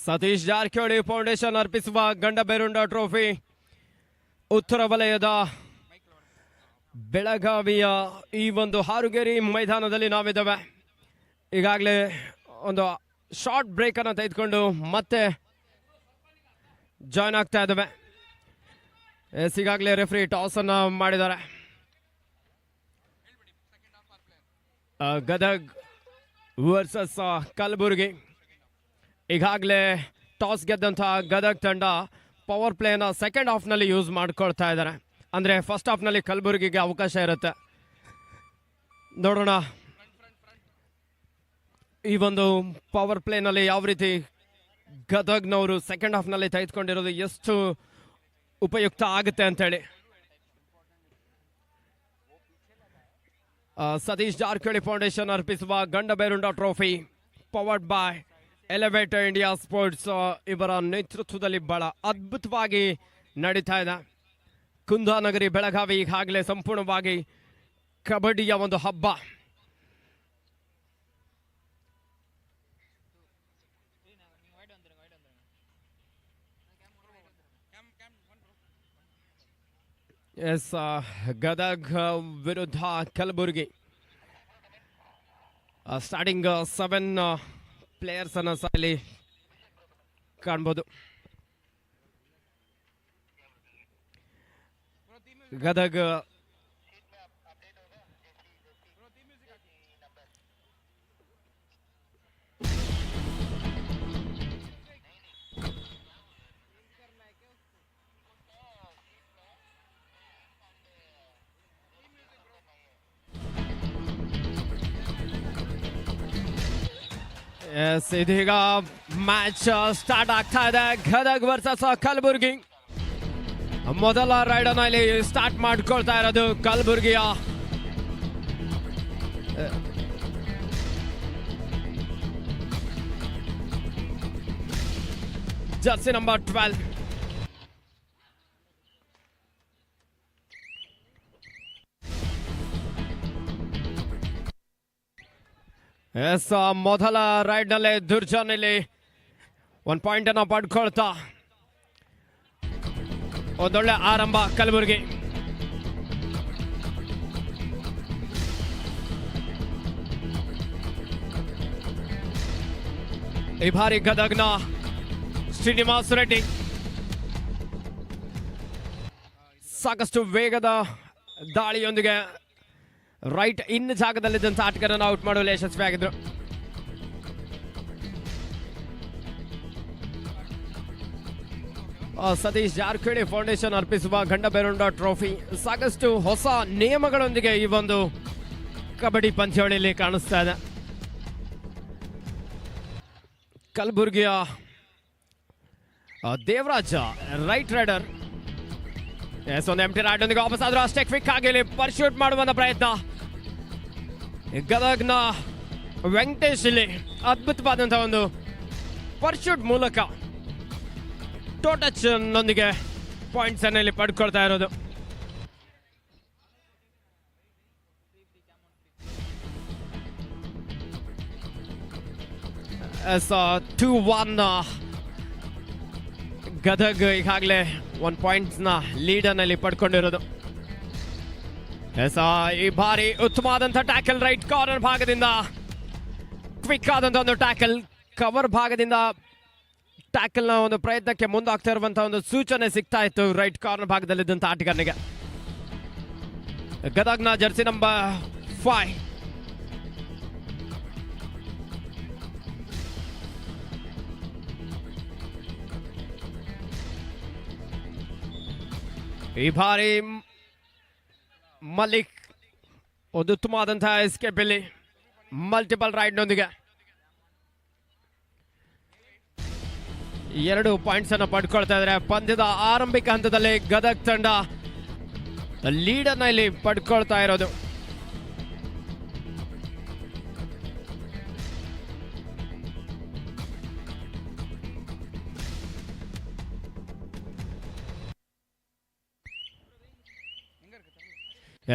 Satish Jarkiholi foundation ಅರ್ಪಿಸುವ Gandaberunda trophy ಉತ್ತರ ವಲಯದ ಬೆಳಗಾವಿಯ ಈ ಒಂದು ಹಾರುಗೇರಿ ಮೈದಾನದಲ್ಲಿ ನಾವಿದ್ದೇವೆ. ಈಗಾಗಲೇ ಒಂದು ಶಾರ್ಟ್ ಬ್ರೇಕ್ ಅನ್ನು ತೆಗೆದುಕೊಂಡು ಮತ್ತೆ ಜಾಯ್ನ್ ಆಗ್ತಾ ಇದ್ದೇವೆ. ಈಗಾಗಲೇ ರೆಫ್ರಿ ಟಾಸ್ ಅನ್ನು ಮಾಡಿದ್ದಾರೆ. ಗದಗ್ ವರ್ಸಸ್ ಕಲಬುರಗಿ. ಈಗಾಗಲೇ ಟಾಸ್ ಗೆದ್ದಂತಹ ಗದಗ್ ತಂಡ ಪವರ್ ಪ್ಲೇನ ಸೆಕೆಂಡ್ ಹಾಫ್ನಲ್ಲಿ ಯೂಸ್ ಮಾಡ್ಕೊಳ್ತಾ ಇದ್ದಾರೆ. ಅಂದರೆ ಫಸ್ಟ್ ಹಾಫ್ನಲ್ಲಿ ಕಲಬುರಗಿಗೆ ಅವಕಾಶ ಇರುತ್ತೆ. ನೋಡೋಣ ಈ ಒಂದು ಪವರ್ ಪ್ಲೇನಲ್ಲಿ ಯಾವ ರೀತಿ ಗದಗ್ನವರು ಸೆಕೆಂಡ್ ಹಾಫ್ನಲ್ಲಿ ತೆಗೆದುಕೊಂಡಿರೋದು ಎಷ್ಟು ಉಪಯುಕ್ತ ಆಗುತ್ತೆ ಅಂತೇಳಿ. ಸತೀಶ್ ಜಾರಕಿಹೊಳಿ ಫೌಂಡೇಶನ್ ಅರ್ಪಿಸುವ Gandaberunda trophy powered by elevator India sports ಇವರ ನೇತೃತ್ವದಲ್ಲಿ ಬಹಳ ಅದ್ಭುತವಾಗಿ ನಡೀತಾ ಇದೆ. ಕುಂದಾನಗರಿ ಬೆಳಗಾವಿ ಈಗಾಗಲೇ ಸಂಪೂರ್ಣವಾಗಿ ಕಬಡ್ಡಿಯ ಒಂದು ಹಬ್ಬ. ಎಸ್, ಗದಗ್ ವಿರುದ್ಧ ಕಲಬುರಗಿ. ಸ್ಟಾರ್ಟಿಂಗ್ 7 ಪ್ಲೇಯರ್ಸ್ ಅನ್ನು ಸಹ ಇಲ್ಲಿ ಕಾಣ್ಬೋದು. ಗದಗ್ ಇದೀಗ ಮ್ಯಾಚ್ ಸ್ಟಾರ್ಟ್ ಆಗ್ತಾ ಇದೆ. ಗದಗ್ ವರ್ಸಸ್ ಕಲಬುರಗಿ. ಮೊದಲ ರೈಡ್ ಅನ್ನ ಇಲ್ಲಿ ಸ್ಟಾರ್ಟ್ ಮಾಡ್ಕೊಳ್ತಾ ಇರೋದು ಕಲಬುರಗಿಯ ಜರ್ಸಿ ನಂಬರ್ 12. ಎಸ್, ಮೊದಲ ರೈಡ್ ನಲ್ಲಿ ದುರ್ಜನ್ ಇಲ್ಲಿ 1 ಪಾಯಿಂಟ್ ಅನ್ನ ಪಡ್ಕೊಳ್ತಾ ಒಂದೊಳ್ಳೆ ಆರಂಭ ಕಲಬುರಗಿ. ಈ ಬಾರಿ ಗದಗ್ನ ಶ್ರೀನಿವಾಸ್ ರೆಡ್ಡಿ ಸಾಕಷ್ಟು ವೇಗದ ದಾಳಿಯೊಂದಿಗೆ ರೈಟ್ ಇನ್ ಜಾಗದಲ್ಲಿದ್ದಂಥ ಆಟಗಾರರನ್ನು ಔಟ್ ಮಾಡುವಲ್ಲಿ ಯಶಸ್ವಿಯಾಗಿದ್ರು. ಸತೀಶ್ ಜಾರಕಿಹೊಳಿ ಫೌಂಡೇಶನ್ ಅರ್ಪಿಸುವ ಗಂಡಬೇರುಂಡ ಟ್ರೋಫಿ ಸಾಕಷ್ಟು ಹೊಸ ನಿಯಮಗಳೊಂದಿಗೆ ಈ ಒಂದು ಕಬಡ್ಡಿ ಪಂದ್ಯಾವಳಿಯಲ್ಲಿ ಕಾಣಿಸ್ತಾ ಇದೆ. ಕಲಬುರಗಿಯ ದೇವರಾಜ ರೈಟ್ ರೈಡರ್. ಎಸ್, ಒಂದು ಎಂಟಿ ರೈಡ್ ಒಂದಿಗೆ ವಾಪಸ್ ಆದ್ರೂ ಅಷ್ಟೇ ಕ್ವಿಕ್ ಆಗಿ ಇಲ್ಲಿ ಪರ್ಶೂಟ್ ಮಾಡುವಂತ ಪ್ರಯತ್ನ. ಗದಗ್ನ ವೆಂಕಟೇಶ್ ಇಲ್ಲಿ ಅದ್ಭುತವಾದಂತಹ ಒಂದು ಪರ್ಶೂಟ್ ಮೂಲಕ ಟೋ ಟಚ್ ನೊಂದಿಗೆ ಪಾಯಿಂಟ್ಸ್ ಅನ್ನು ಇಲ್ಲಿ ಪಡ್ಕೊಳ್ತಾ ಇರೋದು. ಎಸ್, 2-1 ಗದಗ್ ಈಗಾಗಲೇ 1 ಪಾಯಿಂಟ್ಸ್ನ ಲೀಡನ್ನಲ್ಲಿ ಪಡ್ಕೊಂಡಿರೋದು. ಎಸ್, ಈ ಬಾರಿ ಉತ್ತಮವಾದಂಥ ಟ್ಯಾಕಲ್ ರೈಟ್ ಕಾರ್ನರ್ ಭಾಗದಿಂದ ಕ್ವಿಕ್ ಆದಂಥ ಒಂದು ಟ್ಯಾಕಲ್. ಕವರ್ ಭಾಗದಿಂದ ಟ್ಯಾಕಲ್ನ ಒಂದು ಪ್ರಯತ್ನಕ್ಕೆ ಮುಂದಾಗ್ತಾ ಇರುವಂತಹ ಒಂದು ಸೂಚನೆ ಸಿಗ್ತಾ ಇತ್ತು ರೈಟ್ ಕಾರ್ನರ್ ಭಾಗದಲ್ಲಿದ್ದಂಥ ಆಟಗಾರನಿಗೆ. ಗದಗ್ನ ಜರ್ಸಿ ನಂಬರ್ 5 ಈ ಬಾರಿ ಮಲಿಕ್ ಒಂದು ಉತ್ತಮವಾದಂತಹ ಎಸ್ಕೇಪ್ ಇಲ್ಲಿ ಮಲ್ಟಿಪಲ್ ರೈಡ್ನೊಂದಿಗೆ 2 ಪಾಯಿಂಟ್ಸ್ ಅನ್ನು ಪಡ್ಕೊಳ್ತಾ ಇದ್ದಾರೆ. ಪಂದ್ಯದ ಆರಂಭಿಕ ಹಂತದಲ್ಲಿ ಗದಗ್ ತಂಡ ಲೀಡ್ ಅನ್ನ ಇಲ್ಲಿ ಪಡ್ಕೊಳ್ತಾ ಇರೋದು.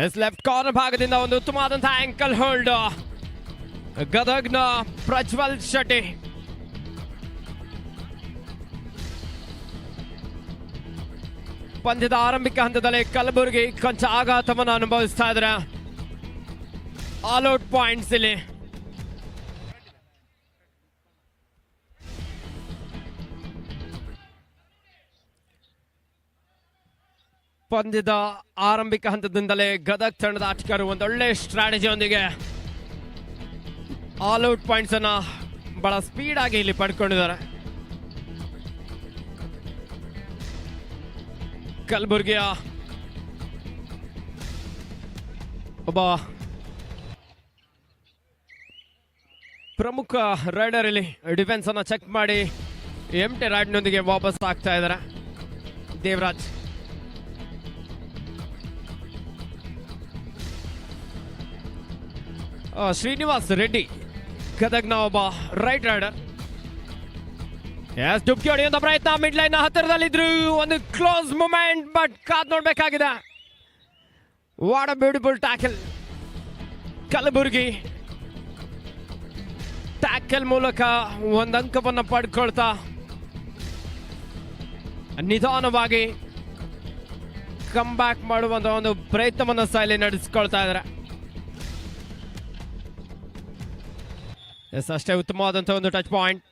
ಎಸ್, ಲೆಫ್ಟ್ ಕಾರ್ನರ್ ಭಾಗದಿಂದ ಒಂದು ಉತ್ತಮವಾದಂತಹ ಆಂಕಲ್ ಹೋಲ್ಡ್ ಗದಗ್ನ ಪ್ರಜ್ವಲ್ ಶೆಟ್ಟಿ. ಪಂದ್ಯದ ಆರಂಭಿಕ ಹಂತದಲ್ಲಿ ಕಲಬುರಗಿ ಕೊಂಚ ಆಘಾತವನ್ನು ಅನುಭವಿಸ್ತಾ ಇದ್ದಾರೆ. ಆಲ್ಔಟ್ ಪಾಯಿಂಟ್ಸ್ ಇಲ್ಲಿ. ಪಂದ್ಯದ ಆರಂಭಿಕ ಹಂತದಿಂದಲೇ ಗದಗ್ ತಂಡದ ಆಟಗಾರರು ಒಂದೊಳ್ಳೆ ಸ್ಟ್ರಾಟಜಿಯೊಂದಿಗೆ ಆಲ್ಔಟ್ ಪಾಯಿಂಟ್ಸ್ ಅನ್ನ ಬಹಳ ಸ್ಪೀಡ್ ಆಗಿ ಇಲ್ಲಿ ಪಡ್ಕೊಂಡಿದ್ದಾರೆ. ಕಲಬುರಗಿಯ ಒಬ್ಬ ಪ್ರಮುಖ ರೈಡರ್ ಇಲ್ಲಿ ಡಿಫೆನ್ಸ್ ಅನ್ನ ಚೆಕ್ ಮಾಡಿ ಎಂಟಿ ರೈಡ್ನೊಂದಿಗೆ ವಾಪಸ್ ಆಗ್ತಾ ಇದ್ದಾರೆ. ದೇವರಾಜ್ ಶ್ರೀನಿವಾಸ್ ರೆಡ್ಡಿ ಗದಗ್ನ ಒಬ್ಬ ರೈಟ್ ರೈಡರ್. ಡುಬ್ಕಿ ಹೊಡೆಯುವಂತ ಪ್ರಯತ್ನ, ಮಿಡ್ ಲೈನ್ ಹತ್ತಿರದಲ್ಲಿದ್ರು, ಒಂದು ಕ್ಲೋಸ್ ಮೂಮೆಂಟ್, ಬಟ್ ಕಾದ್ ನೋಡ್ಬೇಕಾಗಿದೆ. What a beautiful tackle. Kalaburagi tackle ಮೂಲಕ ಒಂದು ಅಂಕವನ್ನು ಪಡ್ಕೊಳ್ತಾ ನಿಧಾನವಾಗಿ ಕಮ್ ಬ್ಯಾಕ್ ಮಾಡುವಂತ ಒಂದು ಪ್ರಯತ್ನವನ್ನು ಸಹ ನಡೆಸಿಕೊಳ್ತಾ ಇದ್ದಾರೆ. ಅಷ್ಟೇ ಉತ್ತಮವಾದಂತಹ ಒಂದು ಟಚ್ ಪಾಯಿಂಟ್.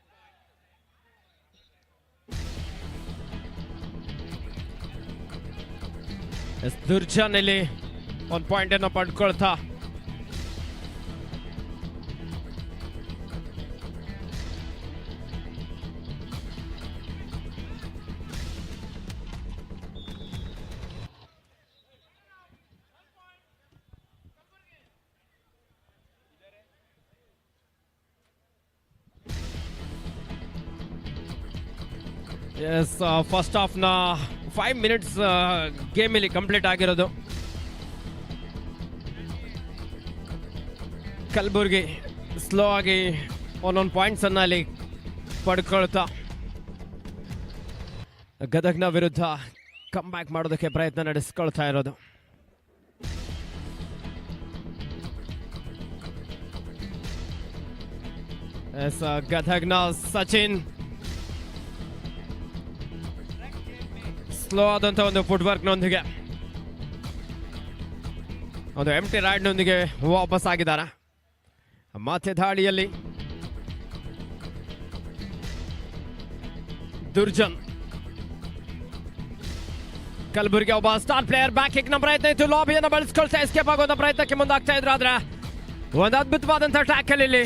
ದುರ್ಜನ್ ಇಲ್ಲಿ ಒಂದು ಪಾಯಿಂಟ್ ಅನ್ನು ಪಡ್ಕೊಳ್ತಾ ಫಸ್ಟ್ ಹಾಫ್ನ 5 ಮಿನಿಟ್ಸ್ ಗೇಮ್ ಇಲ್ಲಿ ಕಂಪ್ಲೀಟ್ ಆಗಿರೋದು. ಕಲಬುರಗಿ ಸ್ಲೋ ಆಗಿ ಒಂದೊಂದು ಪಾಯಿಂಟ್ಸ್ ಅನ್ನ ಅಲ್ಲಿ ಪಡ್ಕೊಳ್ತಾ ಗದಗ್ನ ವಿರುದ್ಧ ಕಮ್ ಬ್ಯಾಕ್ ಮಾಡೋದಕ್ಕೆ ಪ್ರಯತ್ನ ನಡೆಸ್ಕೊಳ್ತಾ ಇರೋದು. ಗದಗ್ನ ಸಚಿನ್ ಸ್ಲೋ ಆದಂತ ಒಂದು ಫುಟ್ವರ್ಕ್ ನೊಂದಿಗೆ ಒಂದು ಎಂಟಿ ರೈಡ್ ನೊಂದಿಗೆ ವಾಪಸ್ ಆಗಿದ್ದಾರೆ. ಮತ್ತೆ ದಾಳಿಯಲ್ಲಿ ದುರ್ಜನ್. ಕಲಬುರಗಿ ಒಬ್ಬ ಸ್ಟಾರ್ ಪ್ಲೇಯರ್ ಬ್ಯಾಕ್ ಕಿಕ್ ನ ಪ್ರಯತ್ನ ಇತ್ತು, ಲಾಬಿಯನ್ನು ಬಳಸ್ಕೊಳ್ತಾ ಎಸ್ಕೇಪ್ ಆಗುವಂತ ಪ್ರಯತ್ನಕ್ಕೆ ಮುಂದಾಗ್ತಾ ಇದ್ರು. ಆದ್ರೆ ಒಂದು ಅದ್ಭುತವಾದಂತಹ ಟ್ಯಾಕಲ್ ಇಲ್ಲಿ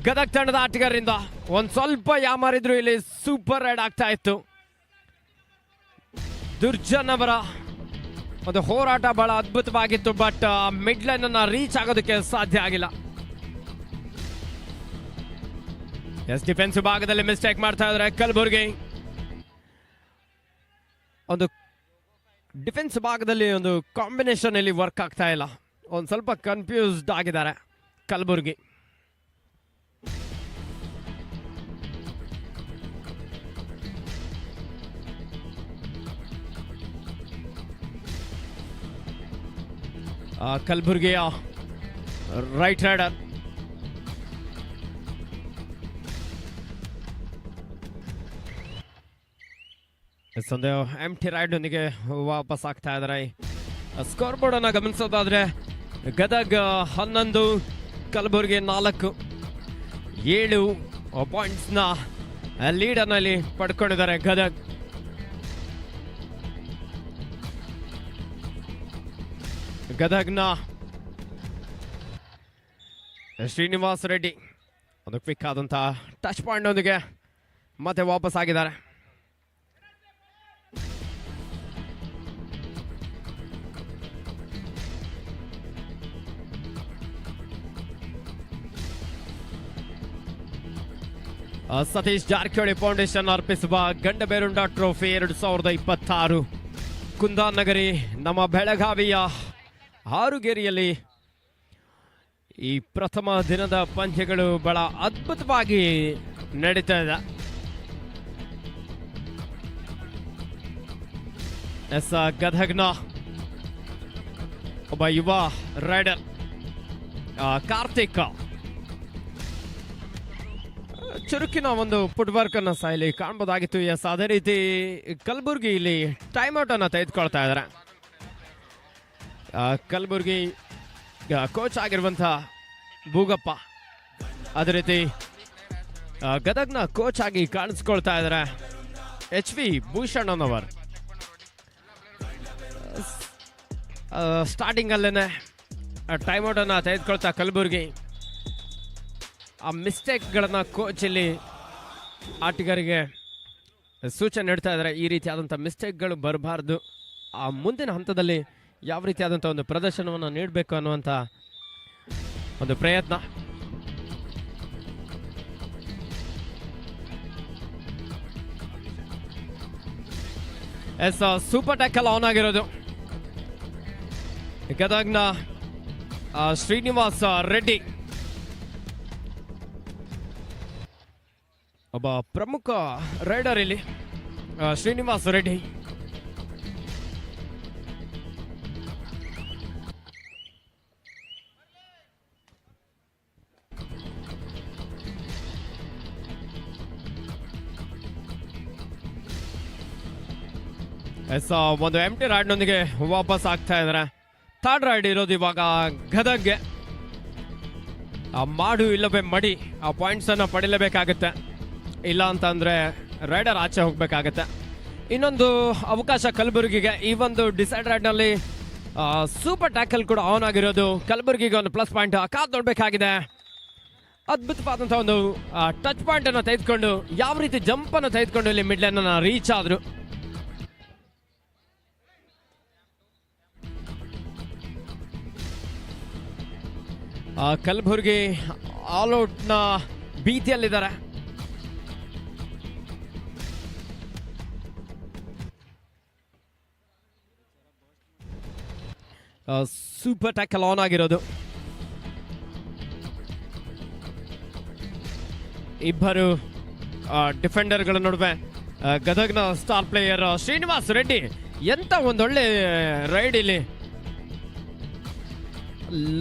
ಗದಗ್ ತಂಡದ ಆಟಗಾರರಿಂದ. ಒಂದ್ ಸ್ವಲ್ಪ ಯಾಮಾರಿದ್ರು, ಇಲ್ಲಿ ಸೂಪರ್ ರೈಡ್ ಆಗ್ತಾ ಇತ್ತು. ದುರ್ಜನ್ ಅವರ ಒಂದು ಹೋರಾಟ ಬಹಳ ಅದ್ಭುತವಾಗಿತ್ತು, ಬಟ್ ಮಿಡ್ ಲೈನ್ ಅನ್ನ ರೀಚ್ ಆಗೋದಕ್ಕೆ ಸಾಧ್ಯ ಆಗಿಲ್ಲ. ಡಿಫೆನ್ಸ್ ಭಾಗದಲ್ಲಿ ಮಿಸ್ಟೇಕ್ ಮಾಡ್ತಾ ಇದ್ದಾರೆ ಕಲಬುರಗಿ. ಒಂದು ಡಿಫೆನ್ಸ್ ಭಾಗದಲ್ಲಿ ಒಂದು ಕಾಂಬಿನೇಷನ್ ಇಲ್ಲಿ ವರ್ಕ್ ಆಗ್ತಾ ಇಲ್ಲ, ಒಂದು ಸ್ವಲ್ಪ ಕನ್ಫ್ಯೂಸ್ಡ್ ಆಗಿದ್ದಾರೆ ಕಲಬುರಗಿ. ಕಲಬುರಗಿಯ ರೈಟ್ ರೈಡರ್ ಎಂಟಿ ರೈಡ್ ನೊಂದಿಗೆ ವಾಪಸ್ ಆಗ್ತಾ ಇದ್ದಾರೆ. ಸ್ಕೋರ್ ಬೋರ್ಡ್ ಅನ್ನ ಗಮನಿಸೋದಾದ್ರೆ ಗದಗ್ 11, ಕಲಬುರಗಿ 4, 7 ಪಾಯಿಂಟ್ಸ್ ನ ಲೀಡ್ ಅನ್ನ ಇಲ್ಲಿ ಪಡ್ಕೊಂಡಿದ್ದಾರೆ ಗದಗ್. ಗದಗ್ನ ಶ್ರೀನಿವಾಸ್ ರೆಡ್ಡಿ ಒಂದು ಕ್ವಿಕ್ ಆದಂತಹ ಟಚ್ ಪಾಯಿಂಟ್ ನೊಂದಿಗೆ ಮತ್ತೆ ವಾಪಸ್ ಆಗಿದ್ದಾರೆ. ಸತೀಶ್ ಜಾರಕಿಹೊಳಿ ಫೌಂಡೇಶನ್ ಅರ್ಪಿಸುವ ಗಂಡಬೇರುಂಡ ಟ್ರೋಫಿ 2026 ಕುಂದಾನಗರಿ ನಮ್ಮ ಬೆಳಗಾವಿಯ ಹಾರುಗೇರಿಯಲ್ಲಿ ಈ ಪ್ರಥಮ ದಿನದ ಪಂದ್ಯಗಳು ಬಹಳ ಅದ್ಭುತವಾಗಿ ನಡೀತಾ ಇದೆ. ಗದಗ್ನ ಒಬ್ಬ ಯುವ ರೈಡರ್ ಕಾರ್ತಿಕ್ ಚುರುಕಿನ ಒಂದು ಫುಟ್ವರ್ಕ್ ಅನ್ನ ಸಹ ಇಲ್ಲಿ ಕಾಣಬಹುದಾಗಿತ್ತು. ಎಸ್, ಅದೇ ರೀತಿ ಕಲಬುರ್ಗಿ ಇಲ್ಲಿ ಟೈಮ್ ಔಟ್ ಅನ್ನ ತೆಗೆದುಕೊಳ್ತಾ ಇದ್ದಾರೆ. ಕಲಬುರ್ಗಿ ಕೋಚ್ ಆಗಿರುವಂತಹ ಭೂಗಪ್ಪ, ಅದೇ ರೀತಿ ಗದಗ್ನ ಕೋಚ್ ಆಗಿ ಕಾಣಿಸ್ಕೊಳ್ತಾ ಇದ್ದಾರೆ HV ಭೂಷಣ್ಣನವರ್. ಸ್ಟಾರ್ಟಿಂಗ್ ಅಲ್ಲೇನೆ ಟೈಮ್ ಔಟ್ ಅನ್ನ ತೆಗೆದುಕೊಳ್ತಾ ಕಲಬುರ್ಗಿ ಆ ಮಿಸ್ಟೇಕ್ಗಳನ್ನ ಕೋಚ್ ಇಲ್ಲಿ ಆಟಗಾರರಿಗೆ ಸೂಚನೆ ನೀಡ್ತಾ ಇದ್ದಾರೆ. ಈ ರೀತಿಯಾದಂಥ ಮಿಸ್ಟೇಕ್ಗಳು ಬರಬಾರ್ದು, ಆ ಮುಂದಿನ ಹಂತದಲ್ಲಿ ಯಾವ ರೀತಿಯಾದಂಥ ಒಂದು ಪ್ರದರ್ಶನವನ್ನು ನೀಡಬೇಕು ಅನ್ನುವಂಥ ಒಂದು ಪ್ರಯತ್ನ. ಎಸ್, ಸೂಪರ್ ಟ್ಯಾಕಲ್ ಆನ್ ಆಗಿರೋದು ಗದಗ್ನ ಶ್ರೀನಿವಾಸ್ ರೆಡ್ಡಿ, ಒಬ್ಬ ಪ್ರಮುಖ ರೈಡರ್ ಇಲ್ಲಿ ಶ್ರೀನಿವಾಸ್ ರೆಡ್ಡಿ. ಎಸ್, ಒಂದು ಎಂಟಿ ರೈಡ್ನೊಂದಿಗೆ ವಾಪಸ್ ಆಗ್ತಾ ಇದ್ದಾರೆ. ಥರ್ಡ್ ರೈಡ್ ಇರೋದು ಇವಾಗ ಗದಗ್ಗೆ. ಮಾಡು ಇಲ್ಲವೇ ಮಡಿ ಆ ಪಾಯಿಂಟ್ಸ್ ಅನ್ನು ಪಡಿಲೇಬೇಕಾಗುತ್ತೆ, ಇಲ್ಲ ಅಂತಂದ್ರೆ ರೈಡರ್ ಆಚೆ ಹೋಗ್ಬೇಕಾಗತ್ತೆ. ಇನ್ನೊಂದು ಅವಕಾಶ ಕಲಬುರ್ಗಿಗೆ. ಈ ಒಂದು ಡಿಸೈಡ್ ರೈಡ್ನಲ್ಲಿ ಸೂಪರ್ ಟ್ಯಾಕಲ್ ಕೂಡ ಆನ್ ಆಗಿರೋದು ಕಲಬುರ್ಗಿಗೆ ಒಂದು ಪ್ಲಸ್ ಪಾಯಿಂಟ್ ಕಾದ್ ನೋಡ್ಬೇಕಾಗಿದೆ. ಅದ್ಭುತವಾದಂತಹ ಒಂದು ಟಚ್ ಪಾಯಿಂಟ್ ಅನ್ನು ತೆಗೆದುಕೊಂಡು ಯಾವ ರೀತಿ ಜಂಪ್ ಅನ್ನು ತೆಗೆದುಕೊಂಡು ಇಲ್ಲಿ ಮಿಡ್ ಲೈನ್ ಅನ್ನ ರೀಚ್ ಆದ್ರು. ಕಲಬುರ್ಗಿ ಆಲ್ಔಟ್ನ ಭೀತಿಯಲ್ಲಿದ್ದಾರೆ. ಸೂಪರ್ ಟ್ಯಾಕಲ್ ಆನ್ ಆಗಿರೋದು. ಇಬ್ಬರು ಡಿಫೆಂಡರ್ಗಳ ನಡುವೆ ಗದಗ್ನ ಸ್ಟಾರ್ ಪ್ಲೇಯರ್ ಶ್ರೀನಿವಾಸ್ ರೆಡ್ಡಿ ಎಂತ ಒಂದೊಳ್ಳೆ ರೈಡ್ ಇಲ್ಲಿ.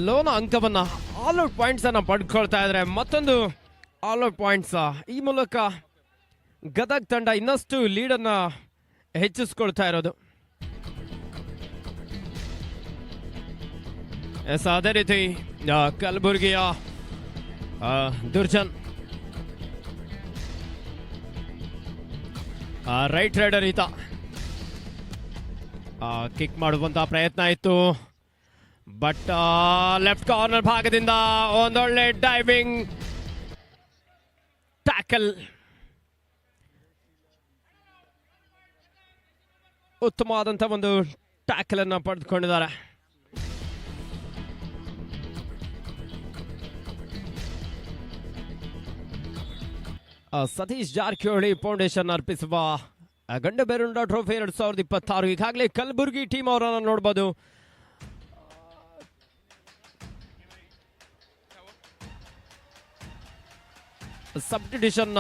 ಲೋನ ಅಂಕವನ್ನ ಆಲ್ಔಟ್ ಪಾಯಿಂಟ್ಸ್ ಅನ್ನ ಪಡ್ಕೊಳ್ತಾ ಇದ್ರೆ ಮತ್ತೊಂದು ಆಲ್ಔಟ್ ಪಾಯಿಂಟ್ಸ್. ಈ ಮೂಲಕ ಗದಗ್ ತಂಡ ಇನ್ನಷ್ಟು ಲೀಡನ್ನು ಹೆಚ್ಚಿಸ್ಕೊಳ್ತಾ ಇರೋದು. ಎಸ್, ಅದೇ ರೀತಿ ಕಲಬುರ್ಗಿಯ ದುರ್ಜನ್ ರೈಟ್ ರೈಡರ್ ಈತ ಕಿಕ್ ಮಾಡುವಂತ ಪ್ರಯತ್ನ ಇತ್ತು, ಬಟ್ ಲೆಫ್ಟ್ ಕಾರ್ನರ್ ಭಾಗದಿಂದ ಒಂದೊಳ್ಳೆ ಡೈವಿಂಗ್ ಟ್ಯಾಕಲ್. ಉತ್ತಮವಾದಂಥ ಒಂದು ಟ್ಯಾಕಲ್ ಅನ್ನು ಪಡೆದುಕೊಂಡಿದ್ದಾರೆ. ಸತೀಶ್ ಜಾರಕಿಹೊಳಿ ಫೌಂಡೇಶನ್ ಅರ್ಪಿಸುವ ಗಂಡಬೇರುಂಡ ಟ್ರೋಫಿ 2026 ಈಗಾಗಲೇ ಕಲಬುರ್ಗಿ ಟೀಮ್ ಅವರನ್ನು ನೋಡಬಹುದು. ಸಬ್ ಡಿವಿಷನ್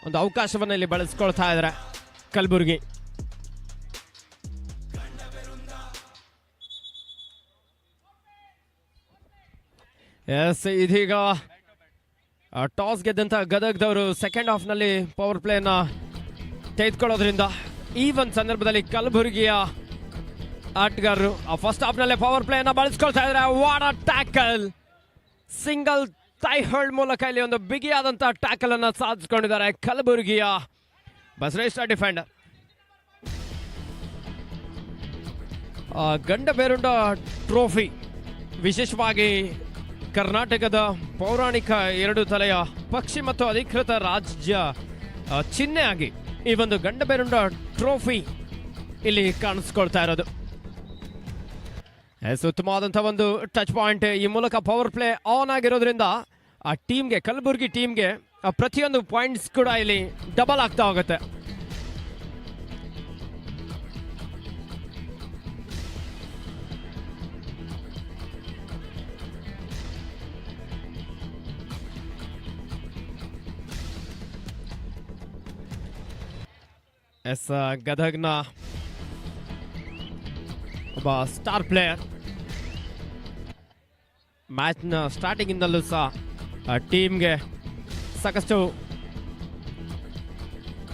ಒಂದು ಅವಕಾಶವನ್ನು ಇಲ್ಲಿ ಬಳಸ್ಕೊಳ್ತಾ ಇದ್ದಾರೆ ಕಲಬುರ್ಗಿ. ಎಸ್, ಇದೀಗ ಟಾಸ್ ಗೆದ್ದಂತ ಗದಗ್ದವರು ಸೆಕೆಂಡ್ ಹಾಫ್ ನಲ್ಲಿ ಪವರ್ ಪ್ಲೇ ಅನ್ನ ತೆಗೆದುಕೊಳ್ಳೋದ್ರಿಂದ ಈ ಒಂದು ಸಂದರ್ಭದಲ್ಲಿ ಕಲಬುರ್ಗಿಯ ಆಟಗಾರರು ಫಸ್ಟ್ ಹಾಫ್ ನಲ್ಲೇ ಪವರ್ ಪ್ಲೇ ಅನ್ನ ಬಳಸ್ಕೊಳ್ತಾ ಇದ್ದಾರೆ. What a tackle! Single thigh hold ಮೂಲಕ ಇಲ್ಲಿ ಒಂದು ಬಿಗಿಯಾದಂತಹ ಟ್ಯಾಕಲ್ ಅನ್ನ ಸಾಧಿಸಿಕೊಂಡಿದ್ದಾರೆ ಕಲಬುರ್ಗಿಯ ಬಸವೇಶ್ವರ ಡಿಫೆಂಡರ್. ಗಂಡಬೇರುಂಡ ಟ್ರೋಫಿ ವಿಶೇಷವಾಗಿ ಕರ್ನಾಟಕದ ಪೌರಾಣಿಕ ಎರಡು ತಲೆಯ ಪಕ್ಷಿ ಮತ್ತು ಅಧಿಕೃತ ರಾಜ್ಯ ಚಿಹ್ನೆಯಾಗಿ ಈ ಒಂದು ಗಂಡಬೇರುಂಡ ಟ್ರೋಫಿ ಇಲ್ಲಿ ಕಾಣಿಸ್ಕೊಳ್ತಾ ಇರೋದು. ಉತ್ತಮವಾದಂಥ ಒಂದು ಟಚ್ ಪಾಯಿಂಟ್. ಈ ಮೂಲಕ ಪವರ್ ಪ್ಲೇ ಆನ್ ಆಗಿರೋದ್ರಿಂದ ಆ ಟೀಮ್ಗೆ, ಕಲಬುರ್ಗಿ ಟೀಮ್ಗೆ ಪ್ರತಿಯೊಂದು ಪಾಯಿಂಟ್ಸ್ ಕೂಡ ಇಲ್ಲಿ ಡಬಲ್ ಆಗ್ತಾ ಹೋಗುತ್ತೆ. ಎಸ್, ಗದಗ್ನ ಒಬ್ಬ ಸ್ಟಾರ್ ಪ್ಲೇಯರ್ ಮ್ಯಾಚ್ನ ಸ್ಟಾರ್ಟಿಂಗ್ ಇಂದಲೂ ಸಹ ಟೀಮ್ಗೆ ಸಾಕಷ್ಟು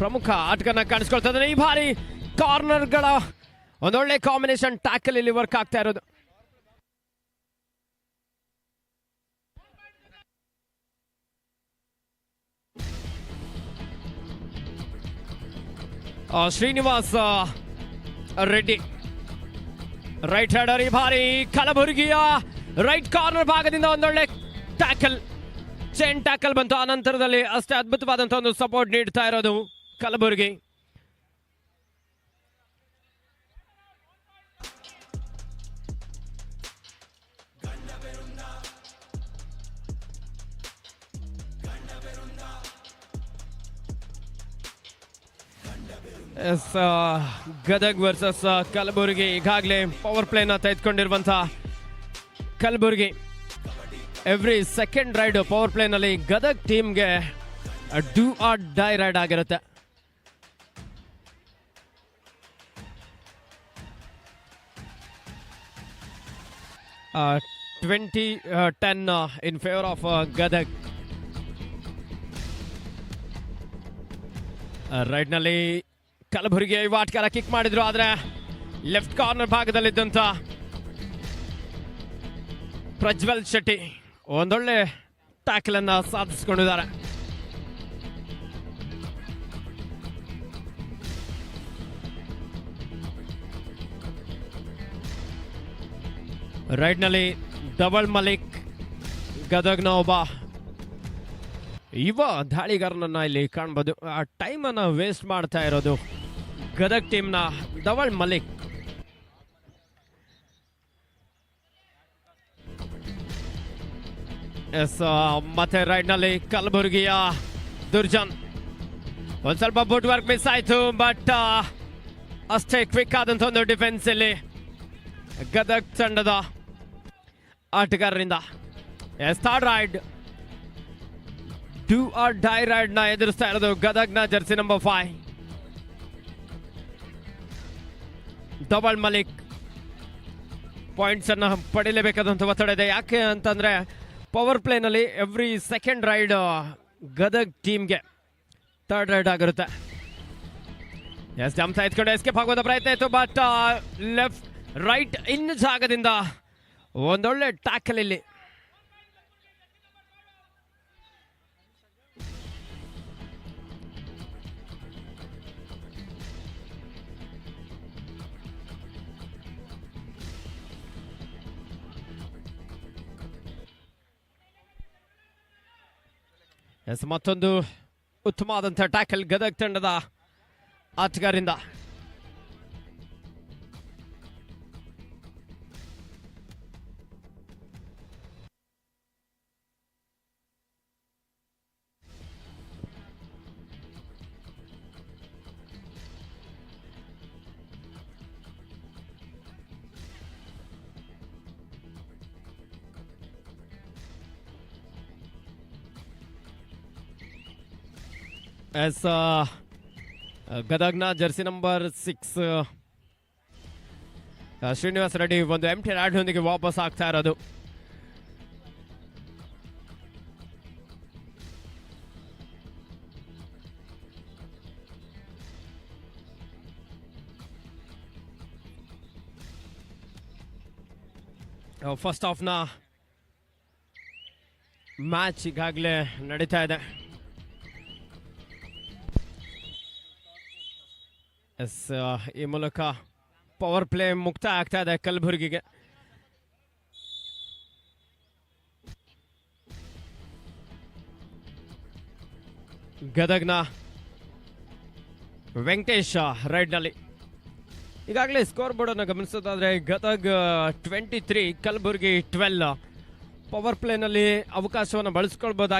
ಪ್ರಮುಖ ಆಟಗಾರನ ಕಾಣಿಸ್ಕೊಳ್ತಾ ಇದ್ದಾನೆ. ಈ ಬಾರಿ ಕಾರ್ನರ್ಗಳ ಒಂದೊಳ್ಳೆ ಕಾಂಬಿನೇಷನ್ ಟ್ಯಾಕಲ್ ಇಲ್ಲಿ ವರ್ಕ್ ಆಗ್ತಾ ಇರೋದು. Srinivas Reddy right hander. ಈ ಬಾರಿ ಕಲಬುರಗಿಯ ರೈಟ್ ಕಾರ್ನರ್ ಭಾಗದಿಂದ ಒಂದೊಳ್ಳೆ ಟ್ಯಾಕಲ್, ಚೈನ್ ಟ್ಯಾಕಲ್ ಬಂತು. ಆ ನಂತರದಲ್ಲಿ ಅಷ್ಟೇ ಅದ್ಭುತವಾದಂತಹ ಒಂದು ಸಪೋರ್ಟ್ ನೀಡ್ತಾ ಇರೋದು ಕಲಬುರಗಿ. ಗದಗ್ ವರ್ಸಸ್ ಕಲಬುರಗಿ. ಈಗಾಗಲೇ ಪವರ್ ಪ್ಲೇನ ತೆಗೆದುಕೊಂಡಿರುವಂತಹ Kalaburagi every second raid power ಪ್ಲೇನಲ್ಲಿ ಗದಗ್ ಟೀಮ್ಗೆ ಡೂ ಆರ್ ಡೈ ರೈಡ್ ಆಗಿರುತ್ತೆ. Twenty 10 in favour of Gadag. ರೈಡ್ನಲ್ಲಿ ಕಲಬುರಗಿ ಯುವ ಆಟಗಾರ ಕಿಕ್ ಮಾಡಿದ್ರು, ಆದರೆ ಲೆಫ್ಟ್ ಕಾರ್ನರ್ ಭಾಗದಲ್ಲಿದ್ದಂಥ ಪ್ರಜ್ವಲ್ ಶೆಟ್ಟಿ ಒಂದೊಳ್ಳೆ ಟ್ಯಾಕಲ್ ಅನ್ನ ಸಾಧಿಸಿಕೊಂಡಿದ್ದಾರೆ. ರೈಡ್ನಲ್ಲಿ ಡಬಲ್ ಮಲಿಕ್, ಗದಗ್ನ ಒಬ್ಬ ಯುವ ದಾಳಿಗಾರನನ್ನ ಇಲ್ಲಿ ಕಾಣಬಹುದು. ಆ ಟೈಮ್ ಅನ್ನ ವೇಸ್ಟ್ ಮಾಡ್ತಾ ಇರೋದು ಗದಗ್ ಟೀಮ್ನ ಡಬಲ್ ಮಲಿಕ್. ಮತ್ತೆ ರೈಡ್ ನಲ್ಲಿ ಕಲಬುರಗಿಯ ದುರ್ಜನ್. ಒಂದ್ ಸ್ವಲ್ಪ ಬುಟ್ ವರ್ಕ್ ಮಿಸ್ ಆಯ್ತು, ಬಟ್ ಅಷ್ಟೇ ಕ್ವಿಕ್ ಆದಂತ ಒಂದು ಡಿಫೆನ್ಸ್ ಇಲ್ಲಿ ಗದಗ್ ತಂಡದ ಆಟಗಾರರಿಂದ. Third raid do or die raid ನ ಎದುರಿಸ್ತಾ ಇರೋದು ಗದಗ್ನ ಜರ್ಸಿ ನಂಬರ್ 5 ಡಬಲ್ ಮಲಿಕ್. ಪಾಯಿಂಟ್ಸ್ ಅನ್ನ ಪಡಿಲೇಬೇಕಾದಂತ ಒತ್ತಡ ಇದೆ. ಯಾಕೆ ಅಂತಂದ್ರೆ ಪವರ್ ಪ್ಲೇನಲ್ಲಿ ಎವ್ರಿ ಸೆಕೆಂಡ್ ರೈಡ್ ಗದಗ್ ಟೀಮ್ಗೆ ಥರ್ಡ್ ರೈಡ್ ಆಗಿರುತ್ತೆ. ಜಂಪ್ ಎತ್ಕೊಂಡು ಎಸ್ಕೇಪ್ ಆಗುವಂತ ಪ್ರಯತ್ನ ಇತ್ತು, ಬಟ್ ಲೆಫ್ಟ್ ರೈಟ್ ಇನ್ ಜಾಗದಿಂದ ಒಂದೊಳ್ಳೆ ಟ್ಯಾಕಲ್ ಇಲ್ಲಿ. ಮತ್ತೊಂದು ಉತ್ತಮವಾದಂಥ ಟ್ಯಾಕಲ್ ಗದಗ್ ತಂಡದ ಆಟಗಾರರಿಂದ. ಗದಗ್ನ ಜರ್ಸಿ ನಂಬರ್ 6 ಶ್ರೀನಿವಾಸ್ ರೆಡ್ಡಿ ಒಂದು ಎಂಟಿ ರೈಡ್ನೊಂದಿಗೆ ವಾಪಸ್ ಆಗ್ತಾ ಇರೋದು. ಫಸ್ಟ್ ಹಾಫ್ನ ಮ್ಯಾಚ್ ಈಗಾಗಲೇ ನಡೀತಾ ಇದೆ. ಈ ಮೂಲಕ ಪವರ್ ಪ್ಲೇ ಮುಕ್ತ ಆಗ್ತಾ ಇದೆ ಕಲಬುರಗಿಗೆ. ಗದಗ್ನ ವೆಂಕಟೇಶ್ ರೈಡ್ನಲ್ಲಿ. ಈಗಾಗಲೇ ಸ್ಕೋರ್ ಬೋರ್ಡ್ ಅನ್ನು ಗಮನಿಸೋದಾದ್ರೆ ಗದಗ್ 23, ಕಲಬುರಗಿ 12. ಪವರ್ ಪ್ಲೇನಲ್ಲಿ ಅವಕಾಶವನ್ನು ಬಳಸ್ಕೊಳ್ಬಹುದು.